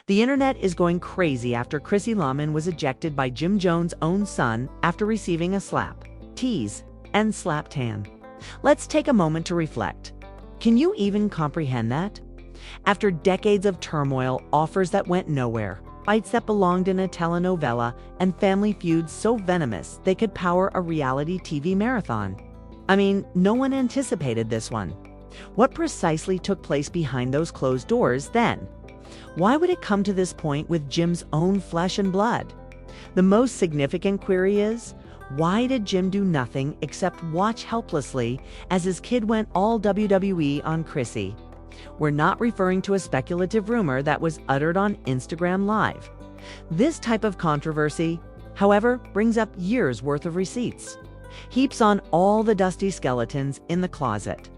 The internet is going crazy after Chrissy Lampkin was ejected by Jim Jones' own son after receiving a slap, tease, and slap tan. Let's take a moment to reflect. Can you even comprehend that? After decades of turmoil, offers that went nowhere, fights that belonged in a telenovela, and family feuds so venomous they could power a reality TV marathon. I mean, no one anticipated this one. What precisely took place behind those closed doors then? Why would it come to this point with Jim's own flesh and blood? The most significant query is, why did Jim do nothing except watch helplessly as his kid went all WWE on Chrissy? We're not referring to a speculative rumor that was uttered on Instagram Live. This type of controversy, however, brings up years' worth of receipts, heaps on all the dusty skeletons in the closet,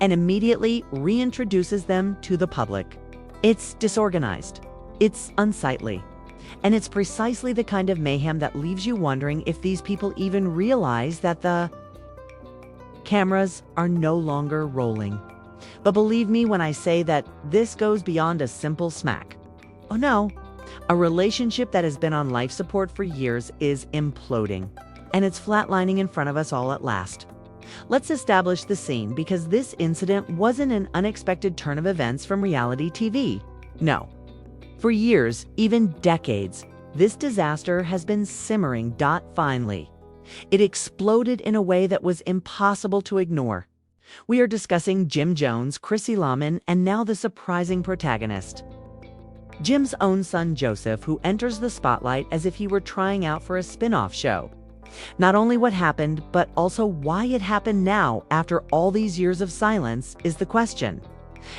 and immediately reintroduces them to the public. It's disorganized, it's unsightly, and it's precisely the kind of mayhem that leaves you wondering if these people even realize that the cameras are no longer rolling. But believe me when I say that this goes beyond a simple smack. Oh no, a relationship that has been on life support for years is imploding, and it's flatlining in front of us all at last. Let's establish the scene, because this incident wasn't an unexpected turn of events from reality TV. No. For years, even decades, this disaster has been simmering. Finally, it exploded in a way that was impossible to ignore. We are discussing Jim Jones Chrissy Lampkin, and now the surprising protagonist. Jim's own son Joseph, who enters the spotlight as if he were trying out for a spin-off show. Not only what happened, but also why it happened now after all these years of silence is the question.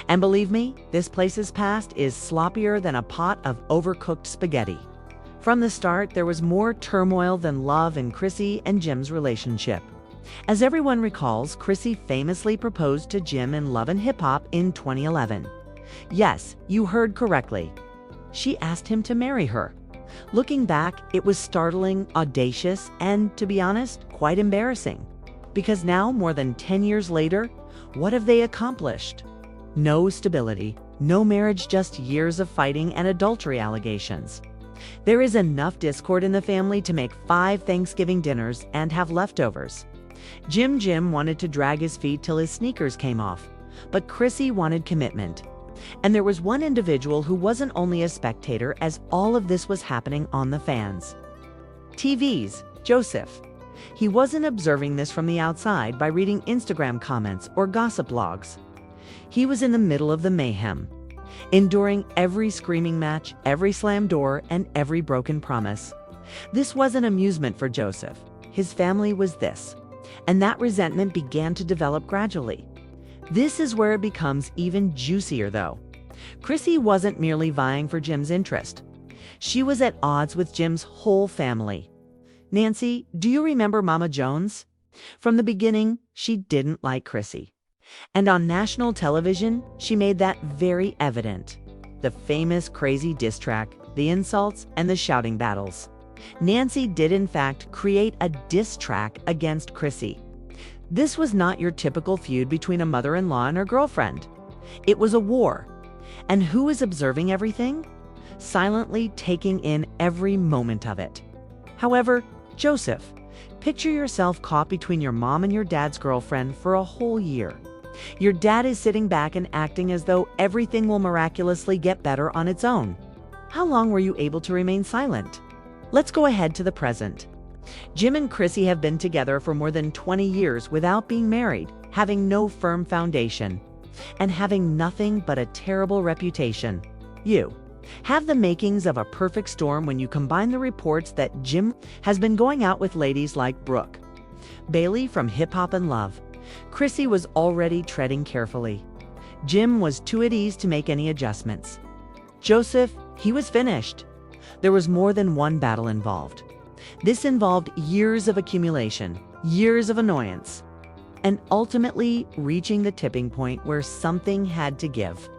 And believe me, this place's past is sloppier than a pot of overcooked spaghetti. From the start, there was more turmoil than love in Chrissy and Jim's relationship. As everyone recalls, Chrissy famously proposed to Jim in Love and Hip Hop in 2011. Yes, you heard correctly. She asked him to marry her. Looking back, it was startling, audacious, and, to be honest, quite embarrassing. Because now, more than 10 years later, what have they accomplished? No stability, no marriage, just years of fighting and adultery allegations. There is enough discord in the family to make 5 Thanksgiving dinners and have leftovers. Jim wanted to drag his feet till his sneakers came off, but Chrissy wanted commitment. And there was one individual who wasn't only a spectator as all of this was happening on the fans. TV's Joseph. He wasn't observing this from the outside by reading Instagram comments or gossip blogs. He was in the middle of the mayhem, enduring every screaming match, every slammed door, and every broken promise. This wasn't amusement for Joseph. His family was this. And that resentment began to develop gradually. This is where it becomes even juicier, though. Chrissy wasn't merely vying for Jim's interest. She was at odds with Jim's whole family. Nancy, do you remember Mama Jones? From the beginning, she didn't like Chrissy. And on national television, she made that very evident. The famous crazy diss track, the insults, and the shouting battles. Nancy did in fact create a diss track against Chrissy. This was not your typical feud between a mother-in-law and her girlfriend. It was a war. And who is observing everything? Silently taking in every moment of it. However, Joseph, picture yourself caught between your mom and your dad's girlfriend for a whole year. Your dad is sitting back and acting as though everything will miraculously get better on its own. How long were you able to remain silent? Let's go ahead to the present. Jim and Chrissy have been together for more than 20 years without being married, having no firm foundation, and having nothing but a terrible reputation. You have the makings of a perfect storm when you combine the reports that Jim has been going out with ladies like Brooke Bailey from Hip Hop and Love. Chrissy was already treading carefully. Jim was too at ease to make any adjustments. Joseph, he was finished. There was more than one battle involved. This involved years of accumulation, years of annoyance, and ultimately reaching the tipping point where something had to give.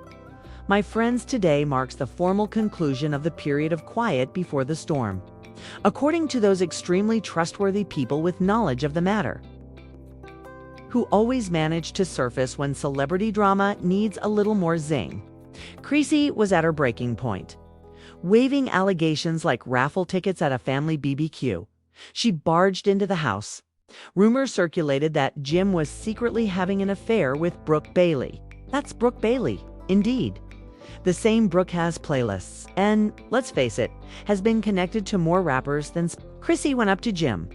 My friends, today marks the formal conclusion of the period of quiet before the storm, according to those extremely trustworthy people with knowledge of the matter, who always manage to surface when celebrity drama needs a little more zing. Chrissy was at her breaking point. Waving allegations like raffle tickets at a family BBQ, she barged into the house. Rumors circulated that Jim was secretly having an affair with Brooke Bailey. That's Brooke Bailey, indeed. The same Brooke has playlists, and, let's face it, has been connected to more rappers than... Chrissy went up to Jim.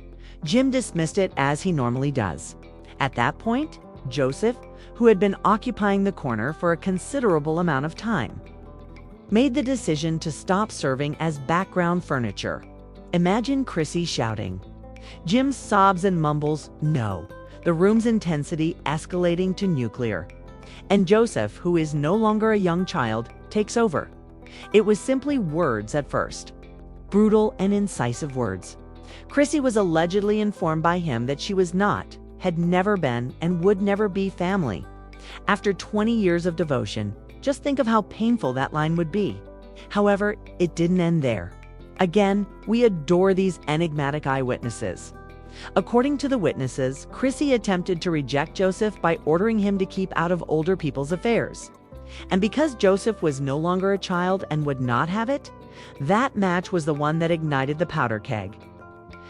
Jim dismissed it as he normally does. At that point, Joseph, who had been occupying the corner for a considerable amount of time, made the decision to stop serving as background furniture. Imagine Chrissy shouting. Jim sobs and mumbles, no, the room's intensity escalating to nuclear. And Joseph, who is no longer a young child, takes over. It was simply words at first. Brutal and incisive words. Chrissy was allegedly informed by him that she was not, had never been, and would never be family. After 20 years of devotion, just think of how painful that line would be. However, it didn't end there. Again, we adore these enigmatic eyewitnesses. According to the witnesses, Chrissy attempted to reject Joseph by ordering him to keep out of older people's affairs. And because Joseph was no longer a child and would not have it, that match was the one that ignited the powder keg.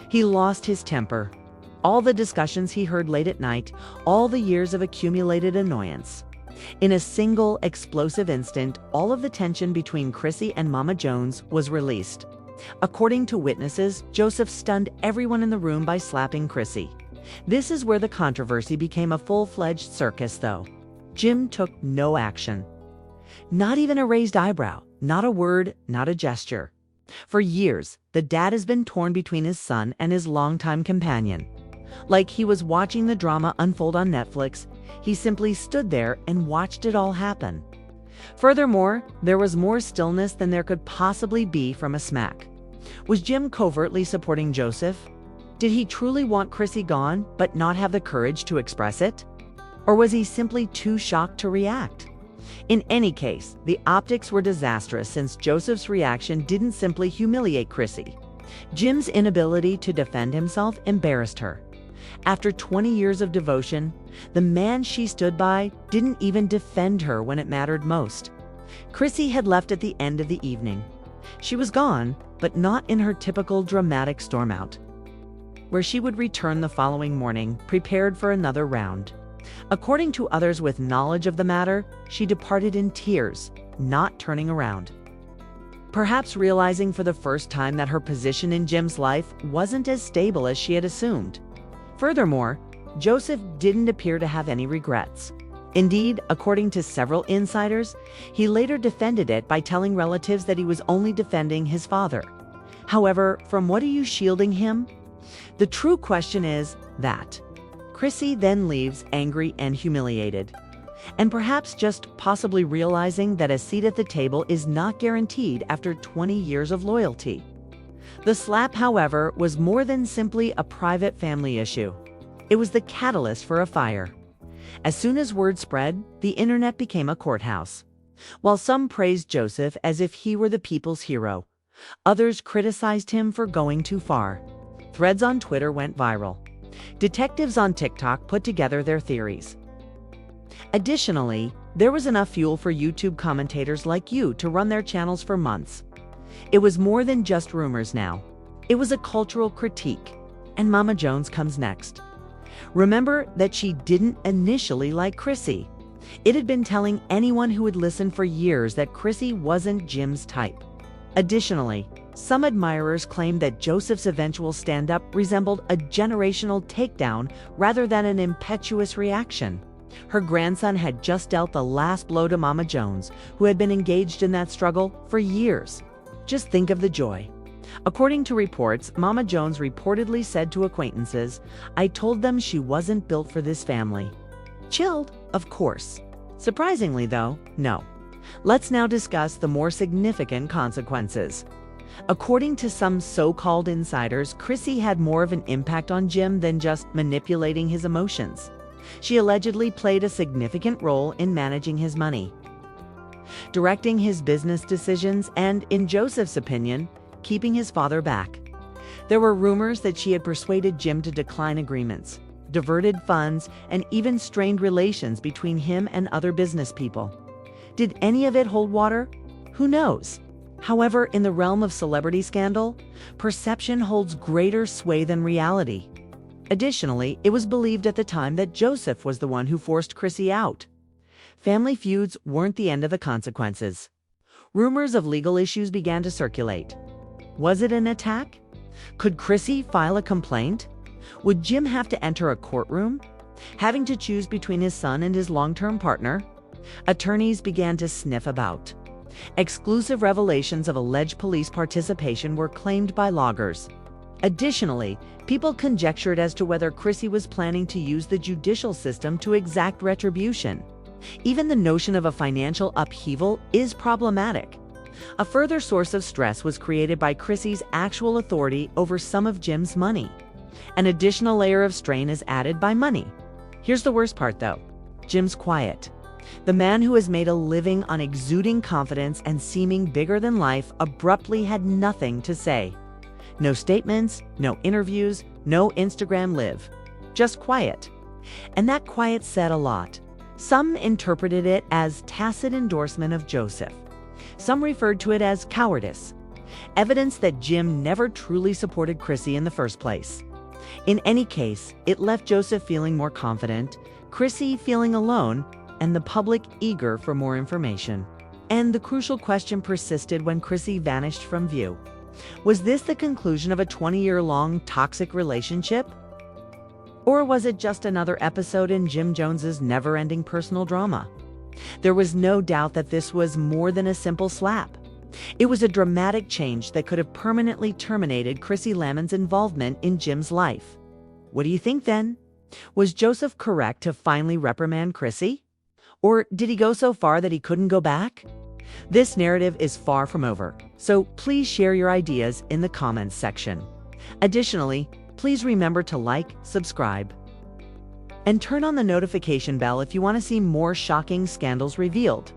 He lost his temper. All the discussions he heard late at night, all the years of accumulated annoyance. In a single explosive instant, all of the tension between Chrissy and Mama Jones was released. According to witnesses, Joseph stunned everyone in the room by slapping Chrissy. This is where the controversy became a full-fledged circus, though. Jim took no action. Not even a raised eyebrow, not a word, not a gesture. For years, the dad has been torn between his son and his longtime companion. Like he was watching the drama unfold on Netflix, he simply stood there and watched it all happen. Furthermore, there was more stillness than there could possibly be from a smack. Was Jim covertly supporting Joseph? Did he truly want Chrissy gone, but not have the courage to express it? Or was he simply too shocked to react? In any case, the optics were disastrous since Joseph's reaction didn't simply humiliate Chrissy. Jim's inability to defend himself embarrassed her. After 20 years of devotion, the man she stood by didn't even defend her when it mattered most. Chrissy had left at the end of the evening. She was gone, but not in her typical dramatic storm out, where she would return the following morning, prepared for another round. According to others with knowledge of the matter, she departed in tears, not turning around. Perhaps realizing for the first time that her position in Jim's life wasn't as stable as she had assumed. Furthermore, Joseph didn't appear to have any regrets. Indeed, according to several insiders, he later defended it by telling relatives that he was only defending his father. However, from what are you shielding him? The true question is that. Chrissy then leaves angry and humiliated, and perhaps just possibly realizing that a seat at the table is not guaranteed after 20 years of loyalty. The slap, however, was more than simply a private family issue. It was the catalyst for a fire. As soon as word spread, the internet became a courthouse. While some praised Joseph as if he were the people's hero, others criticized him for going too far. Threads on Twitter went viral. Detectives on TikTok put together their theories. Additionally, there was enough fuel for YouTube commentators like you to run their channels for months. It was more than just rumors now. It was a cultural critique, and Mama Jones comes next. Remember that she didn't initially like Chrissy. It had been telling anyone who would listen for years that Chrissy wasn't Jim's type. Additionally, some admirers claimed that Joseph's eventual stand-up resembled a generational takedown rather than an impetuous reaction. Her grandson had just dealt the last blow to Mama Jones, who had been engaged in that struggle for years. Just think of the joy. According to reports, Mama Jones reportedly said to acquaintances, "I told them she wasn't built for this family." Chilled, of course. Surprisingly, though, no. Let's now discuss the more significant consequences. According to some so-called insiders, Chrissy had more of an impact on Jim than just manipulating his emotions. She allegedly played a significant role in managing his money, directing his business decisions, and, in Joseph's opinion, keeping his father back. There were rumors that she had persuaded Jim to decline agreements, diverted funds, and even strained relations between him and other business people. Did any of it hold water? Who knows? However, in the realm of celebrity scandal, perception holds greater sway than reality. Additionally, it was believed at the time that Joseph was the one who forced Chrissy out. Family feuds weren't the end of the consequences. Rumors of legal issues began to circulate. Was it an attack? Could Chrissy file a complaint? Would Jim have to enter a courtroom, having to choose between his son and his long-term partner? Attorneys began to sniff about. Exclusive revelations of alleged police participation were claimed by loggers. Additionally, people conjectured as to whether Chrissy was planning to use the judicial system to exact retribution. Even the notion of a financial upheaval is problematic. A further source of stress was created by Chrissy's actual authority over some of Jim's money. An additional layer of strain is added by money. Here's the worst part, though. Jim's quiet. The man who has made a living on exuding confidence and seeming bigger than life abruptly had nothing to say. No statements, no interviews, no Instagram live. Just quiet. And that quiet said a lot. Some interpreted it as tacit endorsement of Joseph. Some referred to it as cowardice, evidence that Jim never truly supported Chrissy in the first place. In any case, it left Joseph feeling more confident, Chrissy feeling alone, and the public eager for more information. And the crucial question persisted when Chrissy vanished from view. Was this the conclusion of a 20-year-long toxic relationship? Or was it just another episode in Jim Jones's never-ending personal drama? There was no doubt that this was more than a simple slap. It was a dramatic change that could have permanently terminated Chrissy Lampkin's involvement in Jim's life. What do you think then? Was Joseph correct to finally reprimand Chrissy? Or did he go so far that he couldn't go back? This narrative is far from over, so please share your ideas in the comments section. Additionally, please remember to like, subscribe, and turn on the notification bell if you want to see more shocking scandals revealed.